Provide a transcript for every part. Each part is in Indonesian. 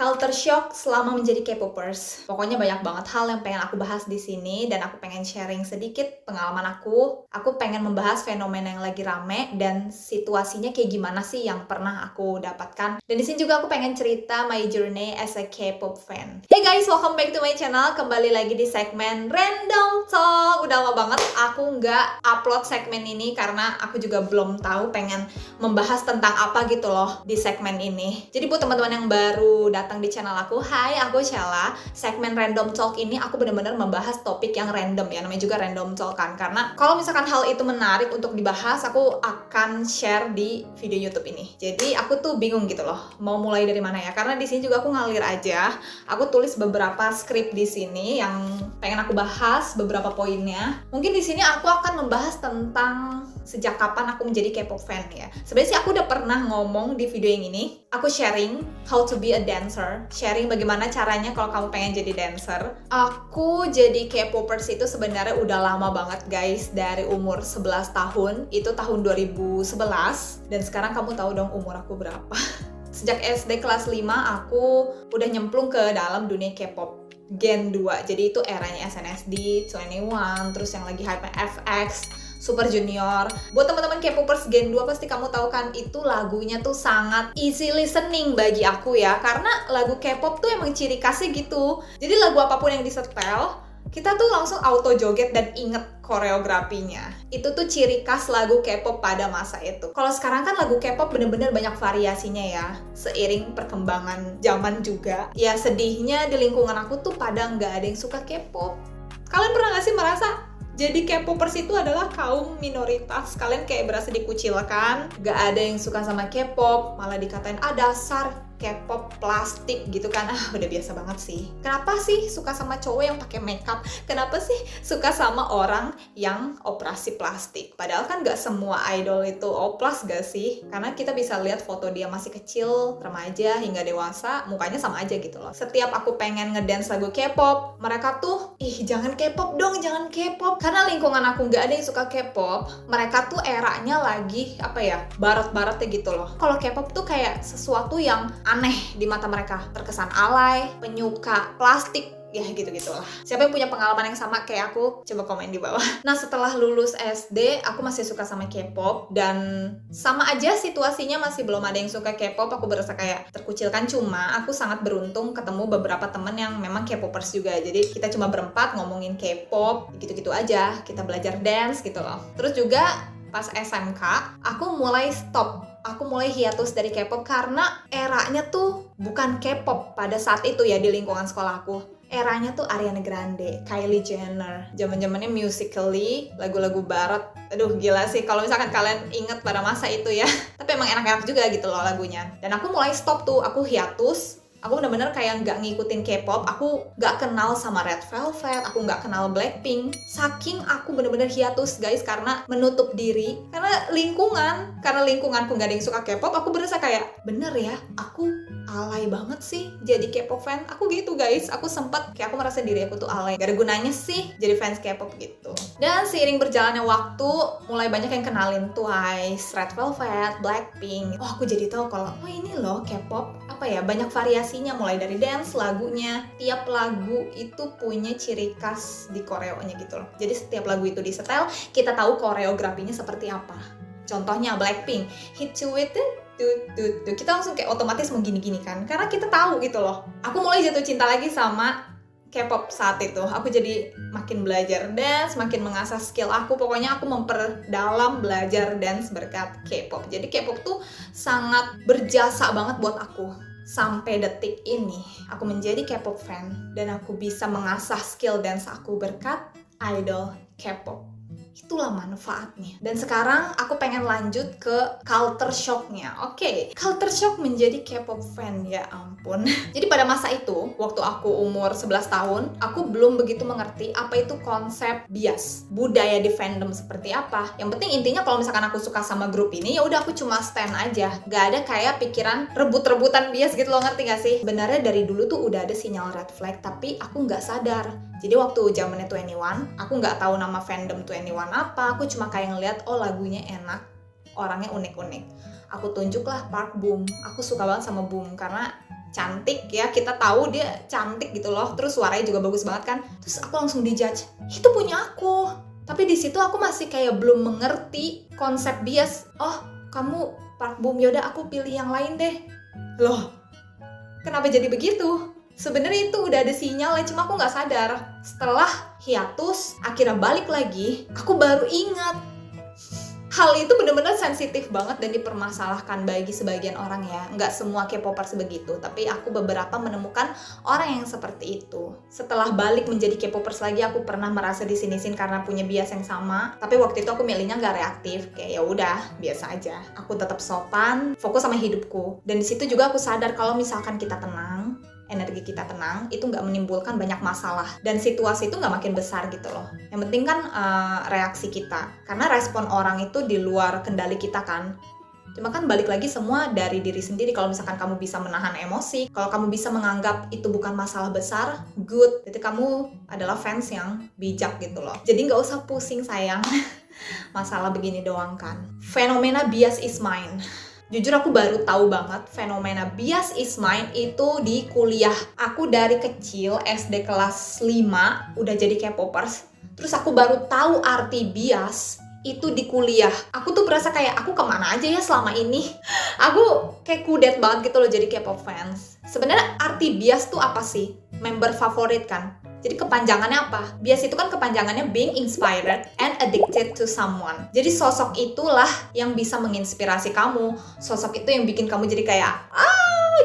Culture shock selama menjadi K-popers. Pokoknya banyak banget hal yang pengen aku bahas di sini dan aku pengen sharing sedikit pengalaman aku. Aku pengen membahas fenomena yang lagi rame dan situasinya kayak gimana sih yang pernah aku dapatkan. Dan di sini juga aku pengen cerita my journey as a K-pop fan. Hey guys, welcome back to my channel. Kembali lagi di segmen Random Talk. Udah lama banget aku nggak upload segmen ini karena aku juga belum tahu pengen membahas tentang apa gitu loh di segmen ini. Jadi buat teman-teman yang baru datang di channel aku, hai, aku Sheila. Segmen Random Talk ini aku bener-bener membahas topik yang random ya, namanya juga Random Talk kan. Karena kalau misalkan hal itu menarik untuk dibahas, aku akan share di video YouTube ini. Jadi aku tuh bingung gitu loh, mau mulai dari mana ya? Karena di sini juga aku ngalir aja. Aku tulis beberapa skrip di sini yang pengen aku bahas, beberapa poinnya. Mungkin di sini aku akan membahas tentang sejak kapan aku menjadi K-pop fan ya. Sebenarnya sih aku udah pernah ngomong di video yang ini. Aku sharing how to be a dancer, sharing bagaimana caranya kalau kamu pengen jadi dancer. Aku jadi K-popers itu sebenarnya udah lama banget guys, dari umur 11 tahun, itu tahun 2011. Dan sekarang kamu tahu dong umur aku berapa. Sejak SD kelas 5 aku udah nyemplung ke dalam dunia K-pop Gen 2. Jadi itu eranya SNSD, 21, terus yang lagi hype FX, Super Junior. Buat teman-teman K-popers Gen 2 pasti kamu tahu kan, itu lagunya tuh sangat easy listening bagi aku ya. Karena lagu K-pop tuh emang ciri khasnya gitu. Jadi lagu apapun yang disetel, kita tuh langsung auto joget dan inget koreografinya. Itu tuh ciri khas lagu K-pop pada masa itu. Kalau sekarang kan lagu K-pop bener-bener banyak variasinya ya, seiring perkembangan zaman juga. Ya sedihnya di lingkungan aku tuh pada nggak ada yang suka K-pop. Kalian pernah nggak sih merasa jadi K-popers itu adalah kaum minoritas? Kalian kayak berasa dikucilkan, gak ada yang suka sama K-pop, malah dikatain, dasar K-pop plastik gitu kan. Udah biasa banget sih. Kenapa sih suka sama cowok yang pakai makeup? Kenapa sih suka sama orang yang operasi plastik? Padahal kan gak semua idol itu oplas gak sih? Karena kita bisa lihat foto dia masih kecil, remaja, hingga dewasa, mukanya sama aja gitu loh. Setiap aku pengen ngedance lagu K-pop, mereka tuh, jangan K-pop dong, jangan K-pop. Karena lingkungan aku gak ada yang suka K-pop, mereka tuh eranya lagi, barat-baratnya gitu loh. Kalau K-pop tuh kayak sesuatu yang aneh di mata mereka, terkesan alay, penyuka plastik, ya gitu-gitulah. Siapa yang punya pengalaman yang sama kayak aku? Coba komen di bawah. Nah, setelah lulus SD, aku masih suka sama K-pop dan sama aja situasinya, masih belum ada yang suka K-pop. Aku berasa kayak terkucilkan. Cuma aku sangat beruntung ketemu beberapa temen yang memang K-popers juga. Jadi kita cuma berempat ngomongin K-pop, gitu-gitu aja. Kita belajar dance gitu loh. Terus juga pas SMK, aku mulai stop. Aku mulai hiatus dari K-pop karena eranya tuh bukan K-pop pada saat itu ya di lingkungan sekolah aku. Eranya tuh Ariana Grande, Kylie Jenner, zaman-zamannya Musical.ly, lagu-lagu barat. Aduh gila sih kalau misalkan kalian inget pada masa itu ya. Tapi emang enak-enak juga gitu loh lagunya. Dan aku mulai stop tuh, aku hiatus. Aku bener-bener kayak nggak ngikutin K-pop, aku nggak kenal sama Red Velvet, aku nggak kenal Blackpink. Saking aku bener-bener hiatus guys, karena menutup diri, karena lingkunganku nggak ada yang suka K-pop, aku berasa kayak, bener ya, aku alay banget sih jadi K-pop fan. Aku gitu guys, aku sempat kayak aku merasa diri aku tuh alay, gak ada gunanya sih jadi fans K-pop gitu. Dan seiring berjalannya waktu, mulai banyak yang kenalin Twice, Red Velvet, Blackpink. Aku jadi tahu kalau ini loh K-pop, banyak variasinya, mulai dari dance, lagunya. Tiap lagu itu punya ciri khas di koreonya gitu loh. Jadi setiap lagu itu disetel, kita tahu koreografinya seperti apa. Contohnya Blackpink, Hit You With It, kita langsung kayak otomatis mau gini-gini kan, karena kita tahu gitu loh. Aku mulai jatuh cinta lagi sama K-pop saat itu. Aku jadi makin belajar dance, makin mengasah skill aku. Pokoknya aku memperdalam belajar dance berkat K-pop. Jadi K-pop tuh sangat berjasa banget buat aku. Sampai detik ini, aku menjadi K-pop fan dan aku bisa mengasah skill dance aku berkat idol K-pop. Itulah manfaatnya. Dan sekarang aku pengen lanjut ke culture shock-nya. Culture shock menjadi K-pop fan, ya ampun. Jadi pada masa itu, waktu aku umur 11 tahun, aku belum begitu mengerti apa itu konsep bias, budaya di fandom seperti apa. Yang penting intinya kalau misalkan aku suka sama grup ini, ya udah aku cuma stan aja. Gak ada kayak pikiran rebut-rebutan bias gitu loh, ngerti gak sih? Sebenarnya dari dulu tuh udah ada sinyal red flag, tapi aku nggak sadar. Jadi waktu zamannya 21, aku nggak tahu nama fandom 21 apa, aku cuma kayak ngeliat, lagunya enak, orangnya unik-unik. Aku tunjuklah Park Boom. Aku suka banget sama Boom karena cantik ya, kita tahu dia cantik gitu loh, terus suaranya juga bagus banget kan, terus aku langsung dijudge, itu punya aku. Tapi di situ aku masih kayak belum mengerti konsep bias. Oh, kamu Park Boom, yaudah aku pilih yang lain deh. Loh, kenapa jadi begitu? Sebenarnya itu udah ada sinyalnya, cuma aku nggak sadar. Setelah hiatus, akhirnya balik lagi, aku baru ingat. Hal itu benar-benar sensitif banget dan dipermasalahkan bagi sebagian orang ya. Nggak semua K-popers begitu, tapi aku beberapa menemukan orang yang seperti itu. Setelah balik menjadi K-popers lagi, aku pernah merasa disinisin karena punya bias yang sama. Tapi waktu itu aku milihnya nggak reaktif, kayak ya udah biasa aja. Aku tetap sopan, fokus sama hidupku. Dan di situ juga aku sadar kalau misalkan kita tenang, energi kita tenang, itu nggak menimbulkan banyak masalah. Dan situasi itu nggak makin besar gitu loh. Yang penting kan reaksi kita. Karena respon orang itu di luar kendali kita kan. Cuma kan balik lagi semua dari diri sendiri. Kalau misalkan kamu bisa menahan emosi, kalau kamu bisa menganggap itu bukan masalah besar, good. Jadi kamu adalah fans yang bijak gitu loh. Jadi nggak usah pusing sayang. Masalah begini doang kan. Fenomena bias is mine. Jujur aku baru tahu banget fenomena bias is mine itu di kuliah. Aku dari kecil SD kelas 5 udah jadi K-popers. Terus aku baru tahu arti bias itu di kuliah. Aku tuh berasa kayak aku kemana aja ya selama ini. Aku kayak kudet banget gitu loh jadi K-pop fans. Sebenarnya arti bias tuh apa sih? Member favorit kan? Jadi kepanjangannya apa? Bias itu kan kepanjangannya being inspired and addicted to someone. Jadi sosok itulah yang bisa menginspirasi kamu. Sosok itu yang bikin kamu jadi kayak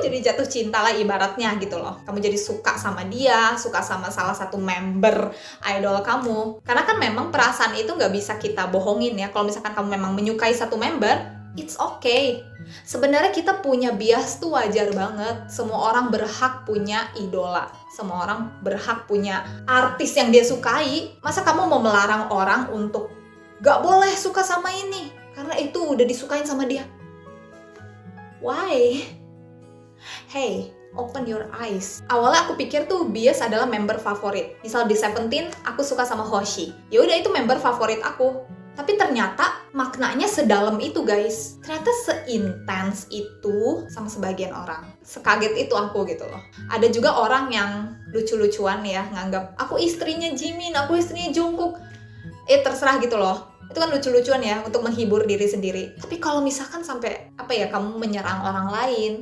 jadi jatuh cinta lah ibaratnya gitu loh. Kamu jadi suka sama dia, suka sama salah satu member idol kamu. Karena kan memang perasaan itu nggak bisa kita bohongin ya. Kalau misalkan kamu memang menyukai satu member, it's okay. Sebenarnya kita punya bias tuh wajar banget. Semua orang berhak punya idola. Semua orang berhak punya artis yang dia sukai. Masa kamu mau melarang orang untuk gak boleh suka sama ini karena itu udah disukain sama dia? Why? Hey, open your eyes. Awalnya aku pikir tuh bias adalah member favorit. Misal di Seventeen, aku suka sama Hoshi. Ya udah itu member favorit aku. Tapi ternyata maknanya sedalam itu guys. Ternyata seintens itu sama sebagian orang. Sekaget itu aku gitu loh. Ada juga orang yang lucu-lucuan ya, nganggap aku istrinya Jimin, aku istrinya Jungkook. Terserah gitu loh. Itu kan lucu-lucuan ya untuk menghibur diri sendiri. Tapi kalau misalkan sampai kamu menyerang orang lain,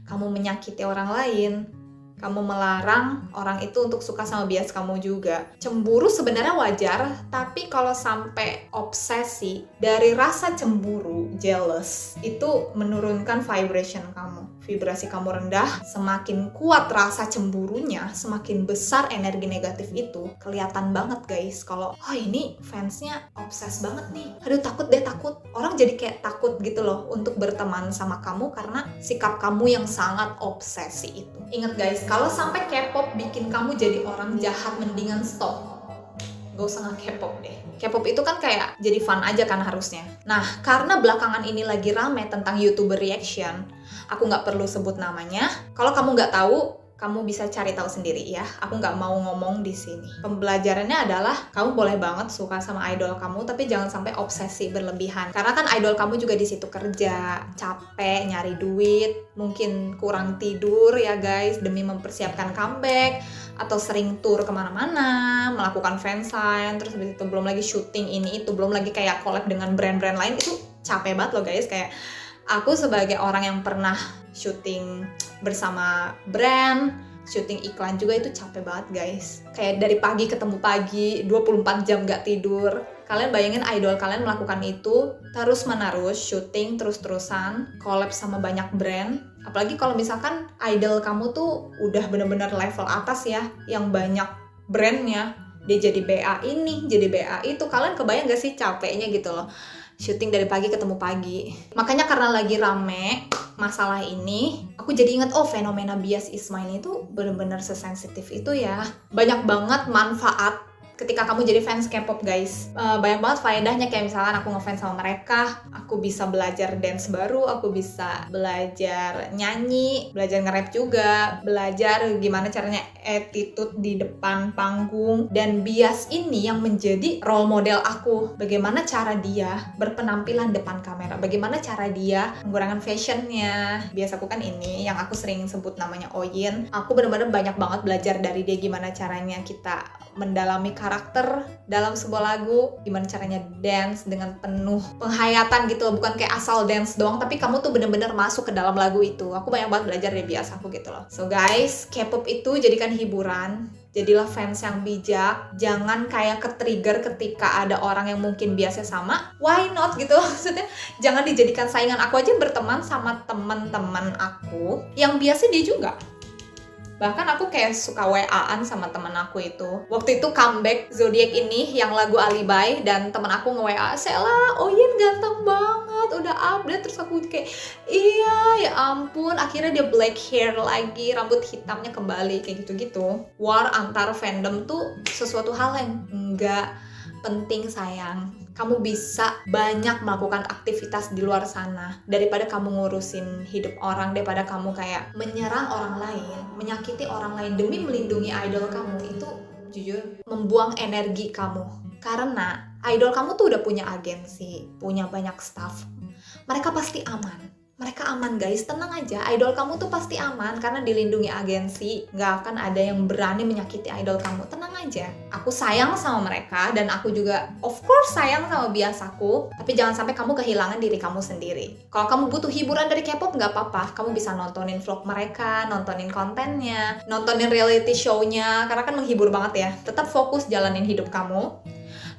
kamu menyakiti orang lain, kamu melarang orang itu untuk suka sama bias kamu juga. Cemburu sebenarnya wajar, tapi kalau sampai obsesi dari rasa cemburu, jealous, itu menurunkan vibration kamu. Vibrasi kamu rendah, semakin kuat rasa cemburunya, semakin besar energi negatif itu. Kelihatan banget guys, kalau ini fansnya obses banget nih. Aduh takut deh, takut. Orang jadi kayak takut gitu loh untuk berteman sama kamu karena sikap kamu yang sangat obsesi itu. Ingat guys, kalau sampai K-pop bikin kamu jadi orang jahat, mendingan stop. Gak usah nge-K-pop deh. K-pop itu kan kayak jadi fun aja kan harusnya. Nah, karena belakangan ini lagi rame tentang YouTuber reaction, aku nggak perlu sebut namanya. Kalau kamu nggak tahu, kamu bisa cari tahu sendiri ya. Aku nggak mau ngomong di sini. Pembelajarannya adalah kamu boleh banget suka sama idol kamu, tapi jangan sampai obsesi berlebihan. Karena kan idol kamu juga di situ kerja, capek, nyari duit, mungkin kurang tidur ya guys demi mempersiapkan comeback, atau sering tour kemana-mana, melakukan fansign, terus habis itu belum lagi syuting ini itu, belum lagi kayak collab dengan brand-brand lain, itu capek banget loh guys. Kayak aku sebagai orang yang pernah syuting bersama brand, syuting iklan juga, itu capek banget guys. Kayak dari pagi ketemu pagi, 24 jam gak tidur. Kalian bayangin idol kalian melakukan itu terus menerus, syuting terus-terusan, collab sama banyak brand. Apalagi kalau misalkan idol kamu tuh udah bener-bener level atas ya, yang banyak brandnya. Dia jadi BA ini, jadi BA itu. Kalian kebayang gak sih capeknya gitu loh, syuting dari pagi ketemu pagi. Makanya karena lagi rame masalah ini, aku jadi ingat fenomena bias is mine itu bener-bener sesensitif itu ya. Banyak banget manfaat ketika kamu jadi fans K-pop guys. Banyak banget faedahnya, kayak misalkan aku ngefans sama mereka, aku bisa belajar dance baru, aku bisa belajar nyanyi, belajar nge-rap juga, belajar gimana caranya attitude di depan panggung. Dan Bias ini yang menjadi role model aku, bagaimana cara dia berpenampilan depan kamera, bagaimana cara dia menggunakan fashionnya. Bias aku kan ini yang aku sering sebut namanya Oyin. Aku bener-bener banyak banget belajar dari dia, gimana caranya kita mendalami karakter dalam sebuah lagu, gimana caranya dance dengan penuh penghayatan gitu loh, bukan kayak asal dance doang, tapi kamu tuh bener-bener masuk ke dalam lagu itu. Aku banyak banget belajar dari Bias aku gitu loh. So guys, K-pop itu jadikan hiburan, jadilah fans yang bijak, jangan kayak ke-trigger ketika ada orang yang mungkin biasa sama, why not gitu. Maksudnya jangan dijadikan saingan. Aku aja berteman sama teman-teman aku yang biasa dia juga. Bahkan aku kayak suka WA-an sama temen aku itu. Waktu itu comeback Zodiac ini yang lagu Alibi, dan temen aku nge-WA, Sela, Oyin ganteng banget, udah update. Terus aku kayak, iya ya ampun, akhirnya dia black hair lagi, rambut hitamnya kembali, kayak gitu-gitu. War antar fandom tuh sesuatu hal yang enggak penting sayang. Kamu bisa banyak melakukan aktivitas di luar sana daripada kamu ngurusin hidup orang, daripada kamu kayak menyerang orang lain, menyakiti orang lain demi melindungi idol kamu. Itu jujur membuang energi kamu. Karena idol kamu tuh udah punya agensi, punya banyak staff. Mereka pasti aman. Mereka aman guys, tenang aja. Idol kamu tuh pasti aman karena dilindungi agensi. Gak akan ada yang berani menyakiti idol kamu. Tenang aja. Aku sayang sama mereka, dan aku juga of course sayang sama Bias aku. Tapi jangan sampai kamu kehilangan diri kamu sendiri. Kalau kamu butuh hiburan dari K-pop gak apa-apa. Kamu bisa nontonin vlog mereka, nontonin kontennya, nontonin reality show-nya, karena kan menghibur banget ya. Tetap fokus jalanin hidup kamu.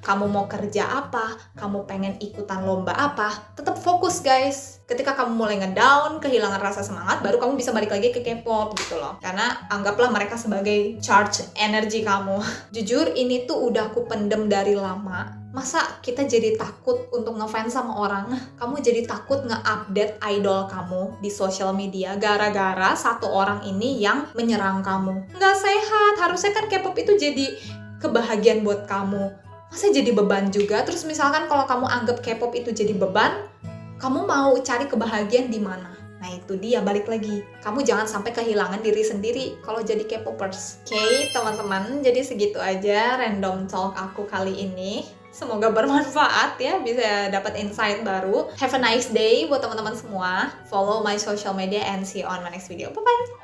Kamu mau kerja apa, kamu pengen ikutan lomba apa, tetap fokus guys. Ketika kamu mulai ngedown, kehilangan rasa semangat, baru kamu bisa balik lagi ke K-pop gitu loh. Karena anggaplah mereka sebagai charge energi kamu. Jujur ini tuh udah aku pendem dari lama. Masa kita jadi takut untuk ngefans sama orang? Kamu jadi takut nge-update idol kamu di sosial media gara-gara satu orang ini yang menyerang kamu. Nggak sehat, harusnya kan K-pop itu jadi kebahagiaan buat kamu. Masa jadi beban juga? Terus misalkan kalau kamu anggap K-pop itu jadi beban, kamu mau cari kebahagiaan di mana? Nah itu dia, balik lagi. Kamu jangan sampai kehilangan diri sendiri kalau jadi K-popers. Oke, teman-teman, jadi segitu aja random talk aku kali ini. Semoga bermanfaat ya, bisa dapat insight baru. Have a nice day buat teman-teman semua. Follow my social media and see you on my next video. Bye-bye!